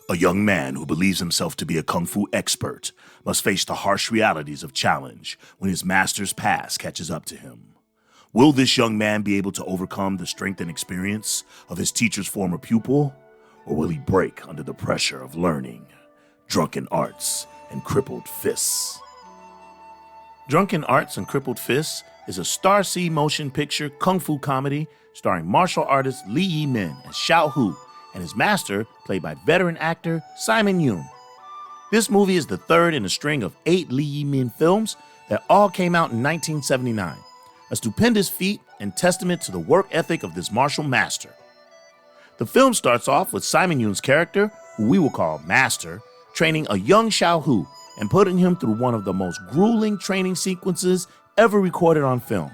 A young man who believes himself to be a kung fu expert must face the harsh realities of challenge when his master's past catches up to him. Will this young man be able to overcome the strength and experience of his teacher's former pupil, or will he break under the pressure of learning? Drunken Arts and Crippled Fists. Drunken Arts and Crippled Fists is a Star-C motion picture kung fu comedy starring martial artist Lee Yi-min as Xiao Hu and his master, played by veteran actor Simon Yoon. This movie is the third in a string of 8 Lee Yi-min films that all came out in 1979, a stupendous feat and testament to the work ethic of this martial master. The film starts off with Simon Yoon's character, who we will call Master, training a young Xiao Hu and putting him through one of the most grueling training sequences ever recorded on film.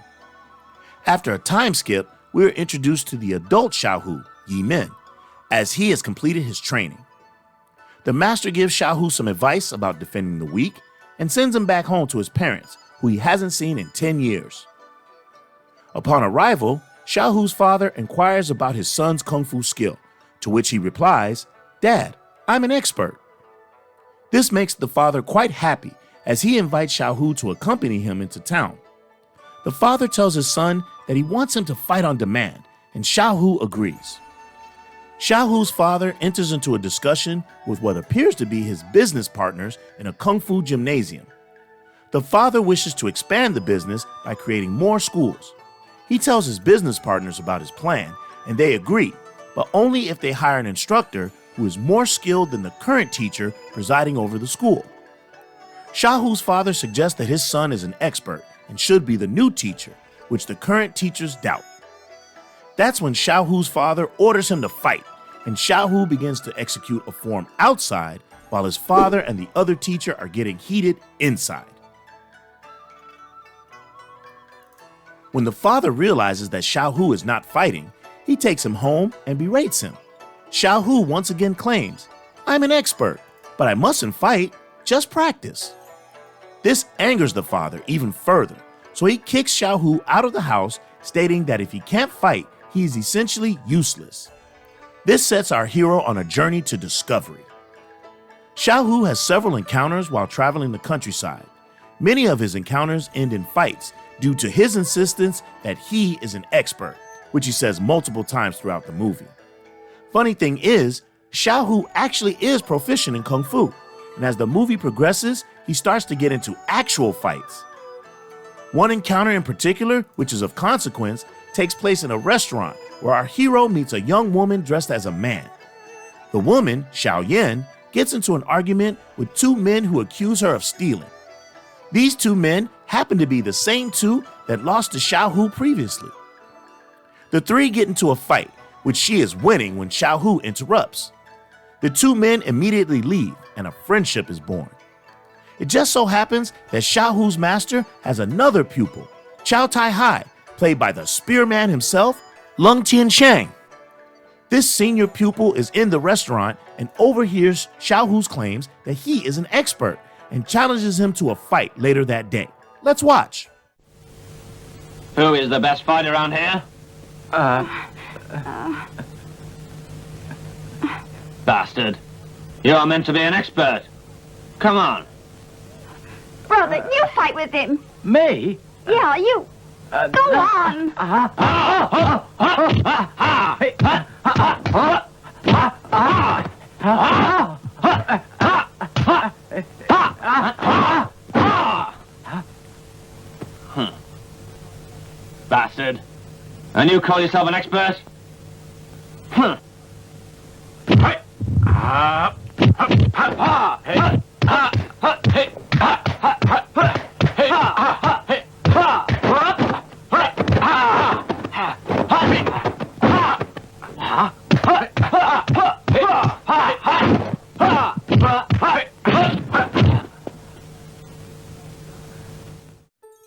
After a time skip, we are introduced to the adult Xiao Hu, Yi-min, as he has completed his training. The master gives Xiao Hu some advice about defending the weak and sends him back home to his parents, who he hasn't seen in 10 years. Upon arrival, Xiao Hu's father inquires about his son's kung fu skill, to which he replies, "Dad, I'm an expert." This makes the father quite happy as he invites Xiao Hu to accompany him into town. The father tells his son that he wants him to fight on demand, and Xiao Hu agrees. Xiao Hu's father enters into a discussion with what appears to be his business partners in a kung fu gymnasium. The father wishes to expand the business by creating more schools. He tells his business partners about his plan, and they agree, but only if they hire an instructor who is more skilled than the current teacher presiding over the school. Xiao Hu's father suggests that his son is an expert and should be the new teacher, which the current teachers doubt. That's when Xiao Hu's father orders him to fight, and Xiao Hu begins to execute a form outside while his father and the other teacher are getting heated inside. When the father realizes that Xiao Hu is not fighting, he takes him home and berates him. Xiao Hu once again claims, "I'm an expert, but I mustn't fight, just practice." This angers the father even further, so he kicks Xiao Hu out of the house, stating that if he can't fight, he is essentially useless. This sets our hero on a journey to discovery. Xiao Hu has several encounters while traveling the countryside. Many of his encounters end in fights due to his insistence that he is an expert, which he says multiple times throughout the movie. Funny thing is, Xiao Hu actually is proficient in kung fu, and as the movie progresses, he starts to get into actual fights. One encounter in particular, which is of consequence, takes place in a restaurant where our hero meets a young woman dressed as a man. The woman, Xiao Yan, gets into an argument with 2 men who accuse her of stealing. These 2 men happen to be the same 2 that lost to Xiao Hu previously. The 3 get into a fight, which she is winning when Xiao Hu interrupts. The 2 men immediately leave, and a friendship is born. It just so happens that Xiao Hu's master has another pupil, Chow Tai Hai, played by the spearman himself, Lung Tian Shang. This senior pupil is in the restaurant and overhears Xiao Hu's claims that he is an expert and challenges him to a fight later that day. Let's watch. Who is the best fighter around here? Bastard. You're meant to be an expert. Come on. Brother, you fight with him. Me? Yeah, you. Go on. Bastard. And you call yourself an expert?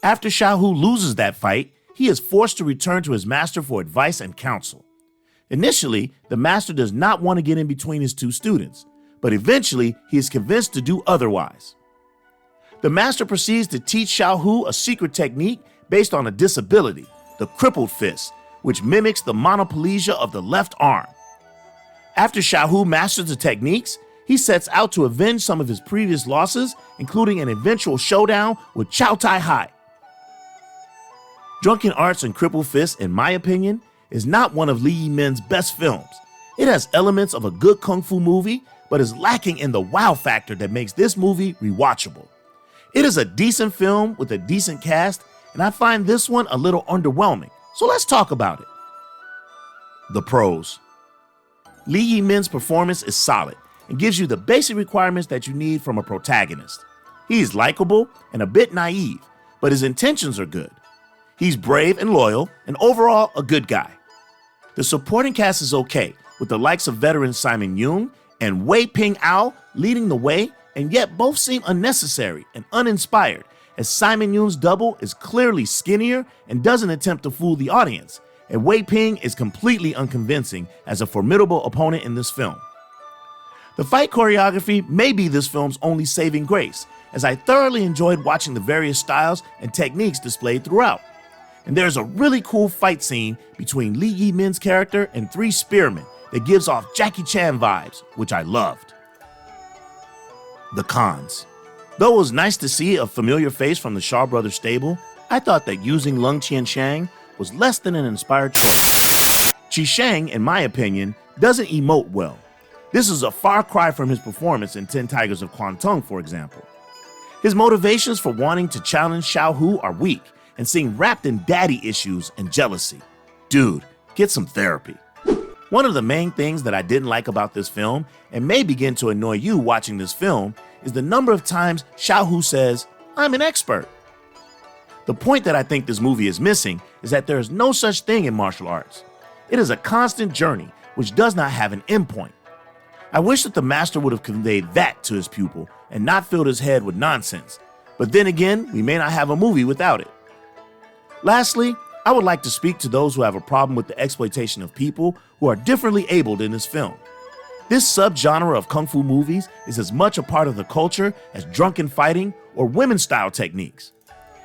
After Xiao Hu loses that fight, he is forced to return to his master for advice and counsel. Initially, the master does not want to get in between his 2 students, but eventually he is convinced to do otherwise. The master proceeds to teach Xiao Hu a secret technique based on a disability, the Crippled Fist, which mimics the monoplegia of the left arm. After Xiao Hu masters the techniques, he sets out to avenge some of his previous losses, including an eventual showdown with Chow Tai Hai. Drunken Arts and Crippled Fist, in my opinion, is not one of Lee Yi-min's best films. It has elements of a good kung fu movie, but is lacking in the wow factor that makes this movie rewatchable. It is a decent film with a decent cast, and I find this one a little underwhelming, so let's talk about it. The pros. Lee Yi-min's performance is solid and gives you the basic requirements that you need from a protagonist. He is likable and a bit naive, but his intentions are good. He's brave and loyal, and overall a good guy. The supporting cast is okay, with the likes of veteran Simon Yeung and Wei Ping Ao leading the way, and yet both seem unnecessary and uninspired, as Simon Yeung's double is clearly skinnier and doesn't attempt to fool the audience, and Wei Ping is completely unconvincing as a formidable opponent in this film. The fight choreography may be this film's only saving grace, as I thoroughly enjoyed watching the various styles and techniques displayed throughout. And there's a really cool fight scene between Lee Yi-min's character and three spearmen that gives off Jackie Chan vibes, which I loved. The cons. Though it was nice to see a familiar face from the Shaw Brothers stable, I thought that using Lung Qianshang was less than an inspired choice. Chi Shang, in my opinion, doesn't emote well. This is a far cry from his performance in 10 Tigers of Kwantung, for example. His motivations for wanting to challenge Xiao Hu are weak and seem wrapped in daddy issues and jealousy. Dude, get some therapy. One of the main things that I didn't like about this film, and may begin to annoy you watching this film, is the number of times Xiao Hu says, "I'm an expert." The point that I think this movie is missing is that there is no such thing in martial arts. It is a constant journey which does not have an endpoint. I wish that the master would have conveyed that to his pupil and not filled his head with nonsense, but then again, we may not have a movie without it. Lastly, I would like to speak to those who have a problem with the exploitation of people who are differently abled in this film. This subgenre of kung fu movies is as much a part of the culture as drunken fighting or women-style techniques.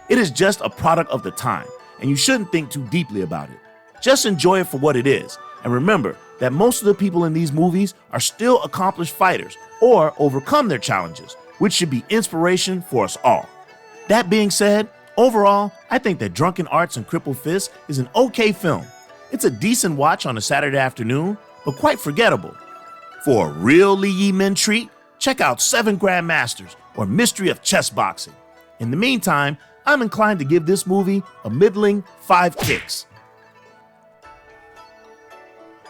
It is just a product of the time, and you shouldn't think too deeply about it. Just enjoy it for what it is, and remember that most of the people in these movies are still accomplished fighters or overcome their challenges, which should be inspiration for us all. That being said, overall, I think that Drunken Arts and Crippled Fist is an okay film. It's a decent watch on a Saturday afternoon, but quite forgettable. For a real Lee Yi-min treat, check out 7 Grandmasters or Mystery of Chess Boxing. In the meantime, I'm inclined to give this movie a middling 5 kicks.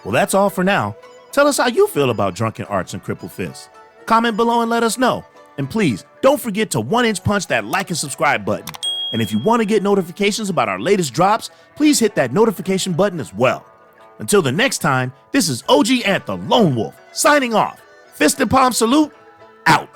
Well, that's all for now. Tell us how you feel about Drunken Arts and Crippled Fist. Comment below and let us know. And please, don't forget to 1-inch punch that like and subscribe button. And if you want to get notifications about our latest drops, please hit that notification button as well. Until the next time, this is OG Ant the Lone Wolf, signing off. Fist and palm salute, out.